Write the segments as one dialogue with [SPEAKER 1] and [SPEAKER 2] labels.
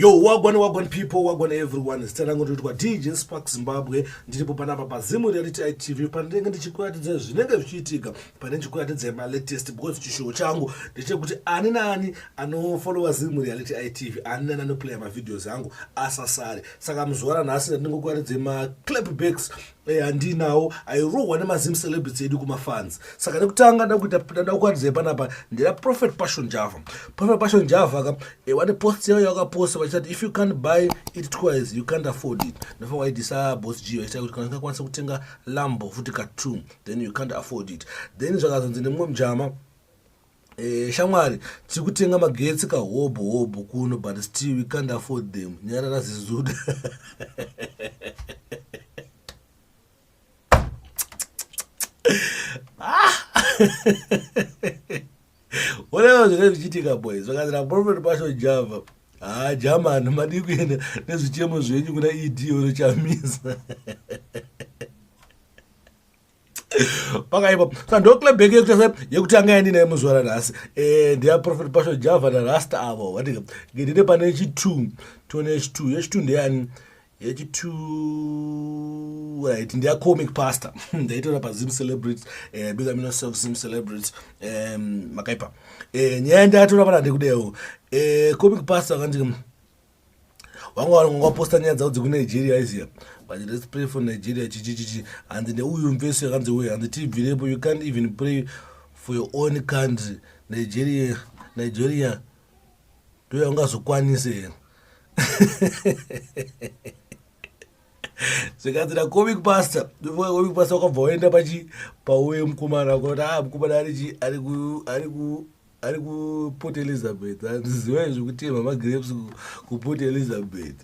[SPEAKER 1] Yo, wagwan people, wagwan everyone. It's telling you to DJ Spark Zimbabwe. Ndiripo panapa pa Zim Reality TV. Pandenga ndichikuratidza zvinenge zvichiitika. Pane ndikuratidza my latest because chishow changu ndechekuti ani nani anofollowa Zim Reality TV, ani nani anoplaya mavideos angu asasare. Saka muzora nhasi ndingokuratidza ma clapbacks andinawo airohwa nemazim celebs edu kumafans. Saka nekutanga ndakuratidza panapa ndira Prophet Passion Java. Prophet Passion Java one post yayo yakaposta vachati if you can't buy it twice you can't afford it. Ndofa waidisa boss G vaita kuti kana ukakwanisa kutenga Lambo futi ka 2 then you can't afford it. Then zvakazonzi nemumwe mujama shamwari tiri kutenga magetsi ka hobo kuno but still we can't afford them. Nyarara zizuda. Whatever zvine zvichiitika boys vakazira Prophet Passion Java jamani madi kuenda nezvichemo zvenyu kuna idiyo rochamisa pakaipa saka ndoclapback yekutanga yandinaye muzvara nhasi ndeya Prophet Passion Java narasta avo watika ndine pane yechi2 tione yechi2 ndeyani yechi2 right ndeya comic pastor ndaitora pa Zim Celebs big up yourself Zim Celebs makaipa nyaya ndatora pana ndikudewo comic pastor akanditi wanga posta nyaya dzavo dzeku Nigeria iziya but let's pray for Nigeria chichichichi and ndeuyu mvesi akanzi we and tibvirepo you can't even pray for your own country Nigeria ndoya ungazokwanise zvikadzira comic pastor wakabva waenda pauye mukomana kuti mukomana ari ku Port Elizabeth handiziva zvekutema magrapes ku Port Elizabeth.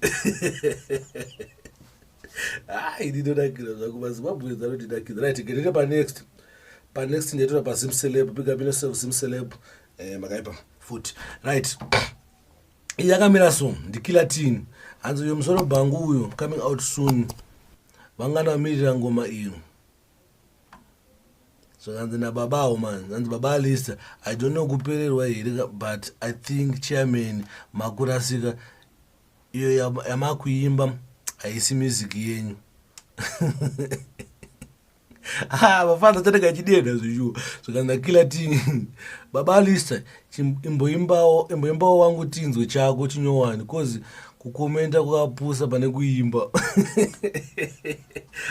[SPEAKER 1] Ndinodakira zvako maZimbabwe anotidakira right getete panext ndaitora pa Zim Celeb big up yourself Zim Celeb makaipa futi right yakamira so ndikila tin hanzi uyo musoro bhangu uyo coming out soon vanganamirira ngoma iyo so hanzi nababawo man hanzi baba lista I don't know kupererwa here but I think chairman makurasika iyo yamakuimba haisi music yenyu vafana tateka chidenda zvishuwa zvakanza kila ti baba lista imboimbawo wangu tinzwe chako chinyowani cause kukomenta kwakapusa pane kuimba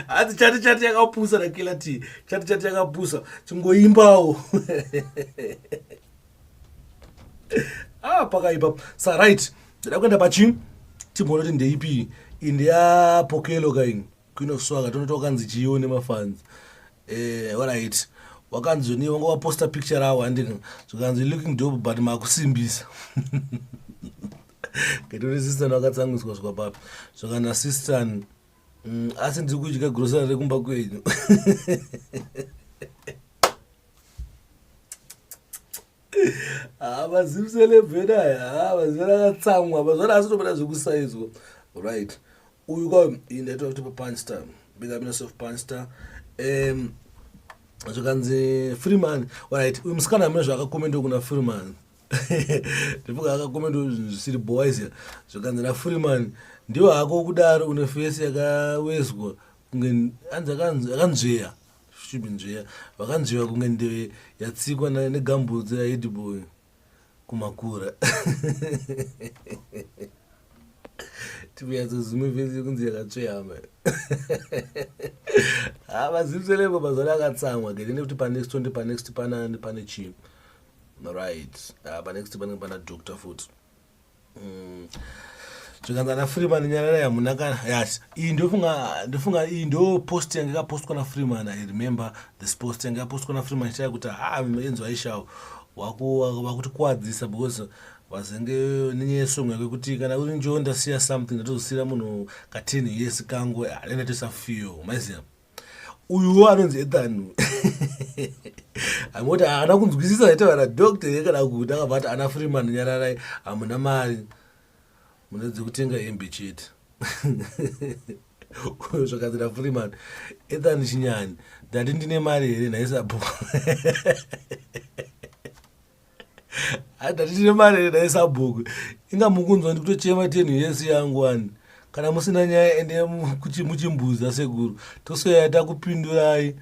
[SPEAKER 1] hati chati yakapusa nakila ti chati yakapusa chingoimbawo pakaipa sa right ndada kuenda pachi timbonoti ndeipi indeya pokelo kaini Queen of Swagger tonoto kanzi chione mafans alright wakanzi ni wanga waposta picture awo andika zvakanzi looking dope but makusimbisa ketore sister wakatsangiswa swa papa zvakana sister asi ndiri kudya grocery rekumba kwenyu Zim Celebs mazvara akatsamwa mazvara asitobada zvekusaizwa right uyu kwa indaitwa kuti pa Punchstar big up yourself Punchstar zvakanzi Freeman right uyu musikana amene zvakakomenda kuna Freeman ndifuka akakomenda zvisiri boys zvakanzi na Freeman ndiwo hako kudaro une face yakawezwa kunge akanzveya shibinzveya vakanzveya kunge ndewe yatsikwa negambudzi yaHeadboy kumakura tivyatsozume face kunzi yakatsveyama Zim Celebs mazvara akatsamwa getende kuti panext pane chi right panext pana Dr. Foot zvikanzi ana Freeman nyarara yamunaka yes iyi ndofunga iyi ndo post yange yakapostwa na Freeman. I remember this post yange yakapostwa na Freeman chaya kuti enzo aishawo wakuti kuadzisa because vazenge nenyesongo yekuti kana uri njo ndasiya something ndatozosira munhu ka 10 years kangu alenda tosafiyo maiziya uyu anonzi Ethan amoti ana kunzwisisa zaita vana doctor yekana kuti akabva ti ana Freeman nyararai hamuna mari munodzi kutenga hembe chete zvakanzira Freeman Ethan chinyani ndati ndine mari here nhaisapo Adatine mare ndaisabhuku inga mukunzwa ndikutochema 10 years yangu wani kana musina nyaya ende muchimbuza sekuru tosoya takupindurai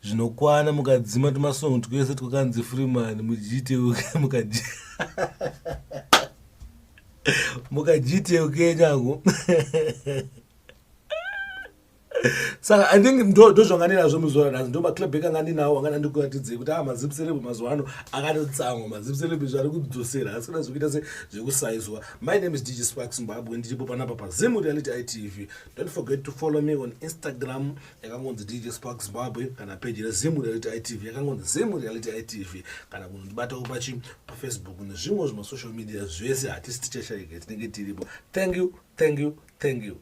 [SPEAKER 1] zvinokwana mukadzima tumasongo twese twakanzi Freeman mukajiteuke changu saka I think ndozvanganenazvo muzuva ranhasi ndo maclub ekanga ndinawo angana ndikuratidze kuti Zim Celebs mazuva ano akatotsamwa Zim Celebs zvari kudzosera asi kana zvikuita zvekusaizwa. My name is DJ Sparks Zimbabwe ndiripo panapa paZim Reality ITV. Don't forget to follow me on Instagram yakangonzi DJ Sparks Zimbabwe kana page reZim Reality ITV yakangonzi Zim Reality ITV kana kunondibatawo paFacebook nezvimwe zvimasocial media zvese hatisi tichashayika tinenge tiripo. Thank you.